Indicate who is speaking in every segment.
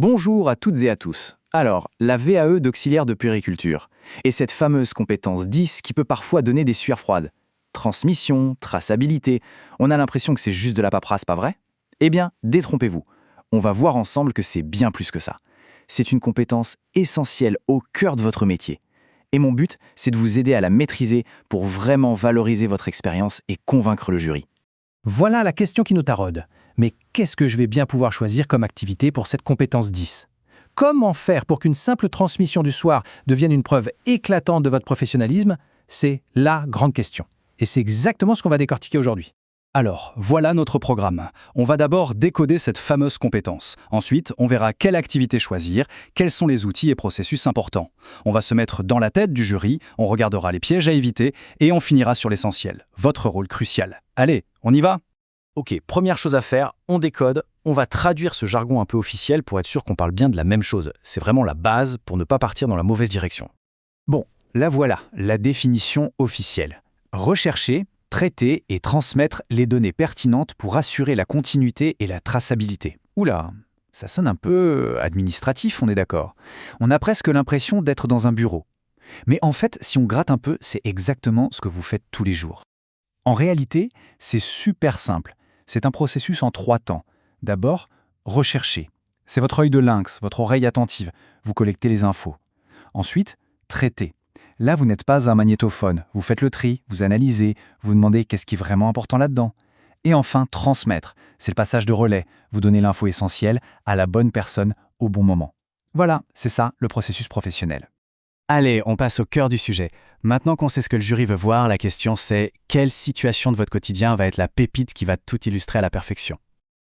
Speaker 1: Bonjour à toutes et à tous. Alors, la VAE d'auxiliaire de puériculture, et cette fameuse compétence 10 qui peut parfois donner des sueurs froides. Transmission, traçabilité, on a l'impression que c'est juste de la paperasse, pas vrai? Eh bien, détrompez-vous. On va voir ensemble que c'est bien plus que ça. C'est une compétence essentielle au cœur de votre métier. Et mon but, c'est de vous aider à la maîtriser pour vraiment valoriser votre expérience et convaincre le jury.
Speaker 2: Voilà la question qui nous taraude. Mais qu'est-ce que je vais bien pouvoir choisir comme activité pour cette compétence 10? Comment faire pour qu'une simple transmission du soir devienne une preuve éclatante de votre professionnalisme? C'est la grande question. Et c'est exactement ce qu'on va décortiquer aujourd'hui.
Speaker 3: Alors, voilà notre programme. On va d'abord décoder cette fameuse compétence. Ensuite, on verra quelle activité choisir, quels sont les outils et processus importants. On va se mettre dans la tête du jury, on regardera les pièges à éviter et on finira sur l'essentiel, votre rôle crucial. Allez, on y va?
Speaker 2: Ok, première chose à faire, on décode, on va traduire ce jargon un peu officiel pour être sûr qu'on parle bien de la même chose. C'est vraiment la base pour ne pas partir dans la mauvaise direction.
Speaker 1: Bon, la voilà, la définition officielle. Rechercher, traiter et transmettre les données pertinentes pour assurer la continuité et la traçabilité. Oula, ça sonne un peu administratif, on est d'accord. On a presque l'impression d'être dans un bureau. Mais en fait, si on gratte un peu, c'est exactement ce que vous faites tous les jours. En réalité, c'est super simple. C'est un processus en 3 temps. D'abord, rechercher. C'est votre œil de lynx, votre oreille attentive. Vous collectez les infos. Ensuite, traiter. Là, vous n'êtes pas un magnétophone. Vous faites le tri, vous analysez, vous demandez qu'est-ce qui est vraiment important là-dedans. Et enfin, transmettre. C'est le passage de relais. Vous donnez l'info essentielle à la bonne personne au bon moment. Voilà, c'est ça le processus professionnel. Allez, on passe au cœur du sujet. Maintenant qu'on sait ce que le jury veut voir, la question c'est quelle situation de votre quotidien va être la pépite qui va tout illustrer à la perfection.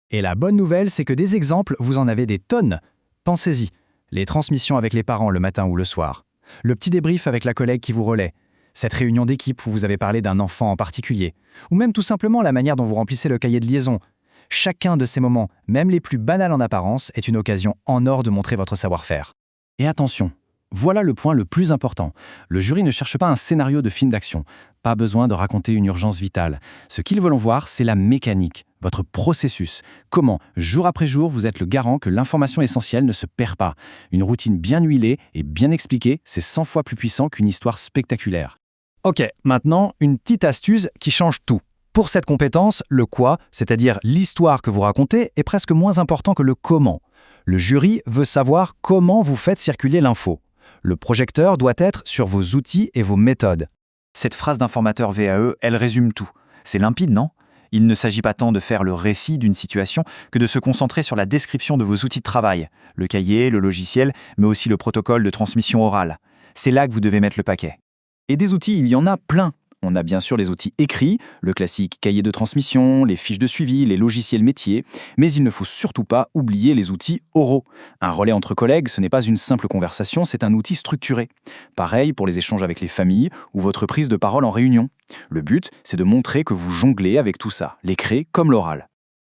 Speaker 1: Et la bonne nouvelle, c'est que des exemples, vous en avez des tonnes. Pensez-y. Les transmissions avec les parents le matin ou le soir. Le petit débrief avec la collègue qui vous relaie. Cette réunion d'équipe où vous avez parlé d'un enfant en particulier. Ou même tout simplement la manière dont vous remplissez le cahier de liaison. Chacun de ces moments, même les plus banals en apparence, est une occasion en or de montrer votre savoir-faire. Et attention, voilà le point le plus important. Le jury ne cherche pas un scénario de film d'action. Pas besoin de raconter une urgence vitale. Ce qu'ils veulent voir, c'est la mécanique, votre processus. Comment, jour après jour, vous êtes le garant que l'information essentielle ne se perd pas. Une routine bien huilée et bien expliquée, c'est 100 fois plus puissant qu'une histoire spectaculaire. Ok, maintenant, une petite astuce qui change tout. Pour cette compétence, le quoi, c'est-à-dire l'histoire que vous racontez, est presque moins important que le comment. Le jury veut savoir comment vous faites circuler l'info. Le projecteur doit être sur vos outils et vos méthodes. Cette phrase d'informateur VAE, elle résume tout. C'est limpide, non? Il ne s'agit pas tant de faire le récit d'une situation que de se concentrer sur la description de vos outils de travail, le cahier, le logiciel, mais aussi le protocole de transmission orale. C'est là que vous devez mettre le paquet. Et des outils, il y en a plein. On a bien sûr les outils écrits, le classique cahier de transmission, les fiches de suivi, les logiciels métiers, mais il ne faut surtout pas oublier les outils oraux. Un relais entre collègues, ce n'est pas une simple conversation, c'est un outil structuré. Pareil pour les échanges avec les familles ou votre prise de parole en réunion. Le but, c'est de montrer que vous jonglez avec tout ça, l'écrit comme l'oral.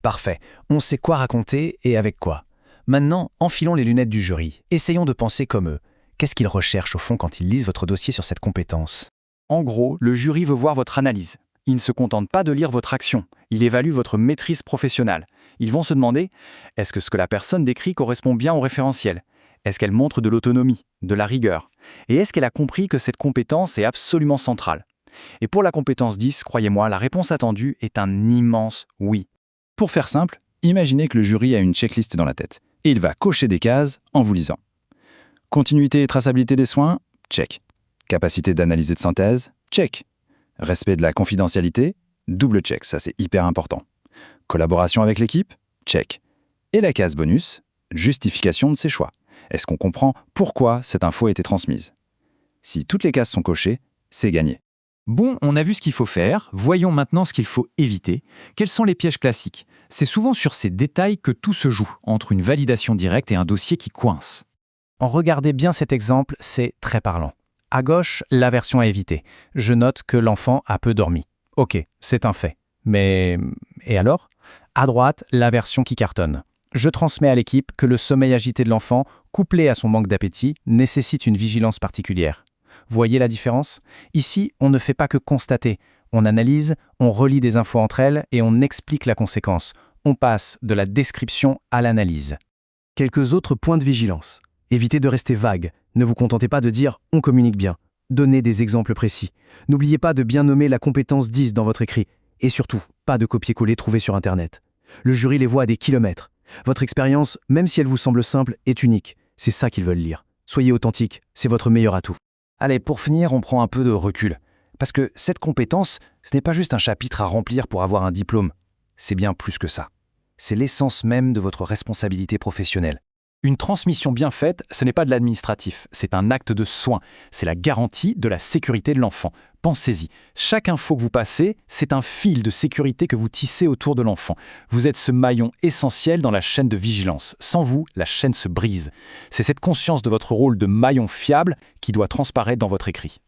Speaker 2: Parfait, on sait quoi raconter et avec quoi. Maintenant, enfilons les lunettes du jury. Essayons de penser comme eux. Qu'est-ce qu'ils recherchent au fond quand ils lisent votre dossier sur cette compétence?
Speaker 1: En gros, le jury veut voir votre analyse. Il ne se contente pas de lire votre action, il évalue votre maîtrise professionnelle. Ils vont se demander, est-ce que ce que la personne décrit correspond bien au référentiel? Est-ce qu'elle montre de l'autonomie, de la rigueur? Et est-ce qu'elle a compris que cette compétence est absolument centrale? Et pour la compétence 10, croyez-moi, la réponse attendue est un immense oui.
Speaker 3: Pour faire simple, imaginez que le jury a une checklist dans la tête. Et il va cocher des cases en vous lisant. Continuité et traçabilité des soins? Check. Capacité d'analyse et de synthèse? Check. Respect de la confidentialité? Double check, ça c'est hyper important. Collaboration avec l'équipe? Check. Et la case bonus? Justification de ses choix. Est-ce qu'on comprend pourquoi cette info a été transmise? Si toutes les cases sont cochées, c'est gagné.
Speaker 1: Bon, on a vu ce qu'il faut faire, voyons maintenant ce qu'il faut éviter. Quels sont les pièges classiques? C'est souvent sur ces détails que tout se joue, entre une validation directe et un dossier qui coince.
Speaker 2: Regardez bien cet exemple, c'est très parlant. À gauche, la version à éviter. Je note que l'enfant a peu dormi. Ok, c'est un fait. Mais... et alors? À droite, la version qui cartonne. Je transmets à l'équipe que le sommeil agité de l'enfant, couplé à son manque d'appétit, nécessite une vigilance particulière. Voyez la différence? Ici, on ne fait pas que constater. On analyse, on relie des infos entre elles et on explique la conséquence. On passe de la description à l'analyse. Quelques autres points de vigilance. Évitez de rester vague. Ne vous contentez pas de dire « on communique bien ». Donnez des exemples précis. N'oubliez pas de bien nommer la compétence 10 dans votre écrit. Et surtout, pas de copier-coller trouvé sur Internet. Le jury les voit à des kilomètres. Votre expérience, même si elle vous semble simple, est unique. C'est ça qu'ils veulent lire. Soyez authentique, c'est votre meilleur atout.
Speaker 3: Allez, pour finir, on prend un peu de recul. Parce que cette compétence, ce n'est pas juste un chapitre à remplir pour avoir un diplôme. C'est bien plus que ça. C'est l'essence même de votre responsabilité professionnelle.
Speaker 1: Une transmission bien faite, ce n'est pas de l'administratif, c'est un acte de soin. C'est la garantie de la sécurité de l'enfant. Pensez-y, chaque info que vous passez, c'est un fil de sécurité que vous tissez autour de l'enfant. Vous êtes ce maillon essentiel dans la chaîne de vigilance. Sans vous, la chaîne se brise. C'est cette conscience de votre rôle de maillon fiable qui doit transparaître dans votre écrit.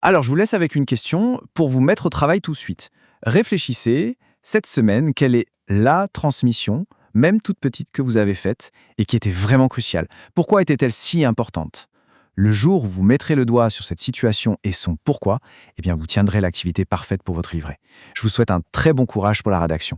Speaker 2: Alors, je vous laisse avec une question pour vous mettre au travail tout de suite. Réfléchissez, cette semaine, quelle est la transmission, même toute petite, que vous avez faite et qui était vraiment cruciale? Pourquoi était-elle si importante? Le jour où vous mettrez le doigt sur cette situation et son pourquoi, eh bien, vous tiendrez l'activité parfaite pour votre livret. Je vous souhaite un très bon courage pour la rédaction.